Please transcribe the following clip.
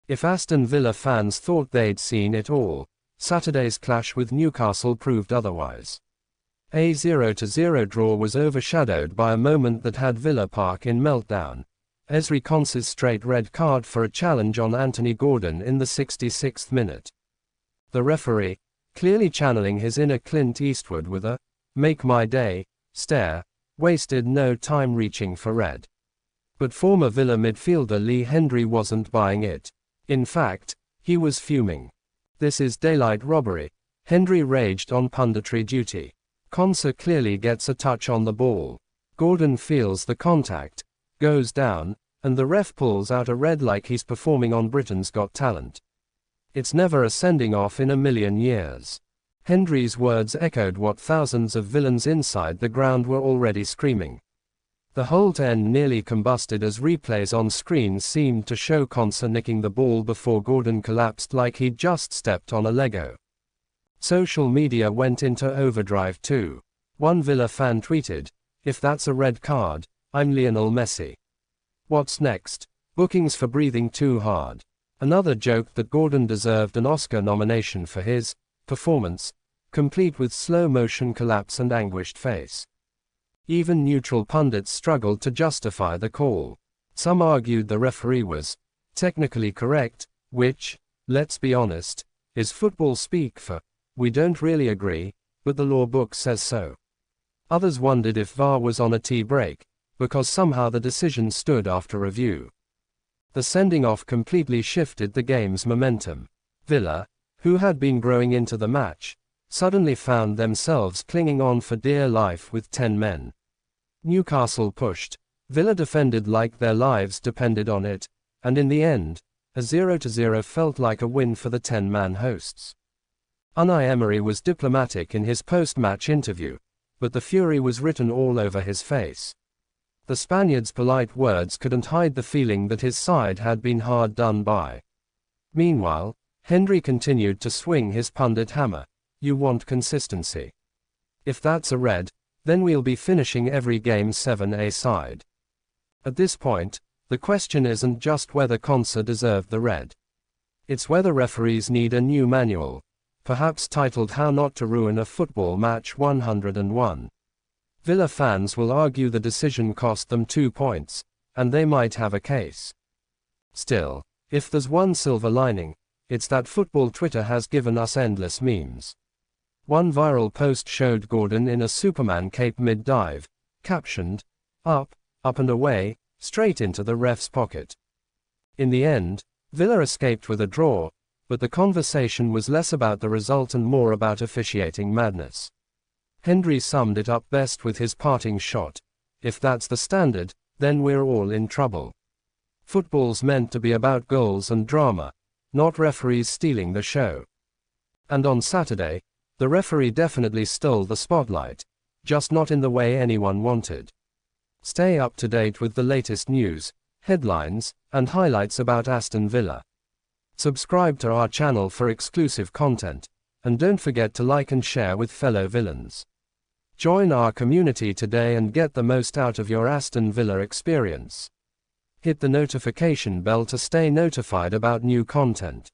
If Aston Villa fans thought they'd seen it all, Saturday's clash with Newcastle proved otherwise. A 0-0 draw was overshadowed by a moment that had Villa Park in meltdown. Konsa's straight red card for a challenge on Anthony Gordon in the 66th minute. The referee, clearly channeling his inner Clint Eastwood with a "make my day" stare, wasted no time reaching for red. But former Villa midfielder Hendrie wasn't buying it. In fact, he was fuming. "This is daylight robbery," Hendrie raged on punditry duty. Konsa clearly gets a touch on the ball. Gordon feels the contact, goes down, and the ref pulls out a red like he's performing on Britain's Got Talent. It's never a sending off in a million years. Hendrie's words echoed what thousands of villains inside the ground were already screaming. The whole end nearly combusted as replays on screen seemed to show Konsa nicking the ball before Gordon collapsed like he'd just stepped on a Lego. Social media went into overdrive too. One Villa fan tweeted, "If that's a red card, I'm Lionel Messi. What's next? Bookings for breathing too hard." Another joked that Gordon deserved an Oscar nomination for his performance, complete with slow-motion collapse and anguished face. Even neutral pundits struggled to justify the call. Some argued the referee was technically correct, which, let's be honest, is football speak for, "We don't really agree, but the law book says so." Others wondered if VAR was on a tea break, because somehow the decision stood after review. The sending-off completely shifted the game's momentum. Villa, who had been growing into the match, suddenly found themselves clinging on for dear life with 10 men. Newcastle pushed, Villa defended like their lives depended on it, and in the end, a 0-0 felt like a win for the 10-man hosts. Unai Emery was diplomatic in his post-match interview, but the fury was written all over his face. The Spaniard's polite words couldn't hide the feeling that his side had been hard done by. Meanwhile, Hendrie continued to swing his pundit hammer. "You want consistency. If that's a red, then we'll be finishing every game 7 side." At this point, the question isn't just whether Konsa deserved the red. It's whether referees need a new manual, perhaps titled "How Not to Ruin a Football Match 101. Villa fans will argue the decision cost them 2 points, and they might have a case. Still, if there's one silver lining, it's that football Twitter has given us endless memes. One viral post showed Gordon in a Superman cape mid-dive, captioned, up and away, straight into the ref's pocket." In the end, Villa escaped with a draw, but the conversation was less about the result and more about officiating madness. Hendrie summed it up best with his parting shot: "If that's the standard, then we're all in trouble. Football's meant to be about goals and drama, not referees stealing the show." And on Saturday, the referee definitely stole the spotlight, just not in the way anyone wanted. Stay up to date with the latest news, headlines, and highlights about Aston Villa. Subscribe to our channel for exclusive content, and don't forget to like and share with fellow villains. Join our community today and get the most out of your Aston Villa experience. Hit the notification bell to stay notified about new content.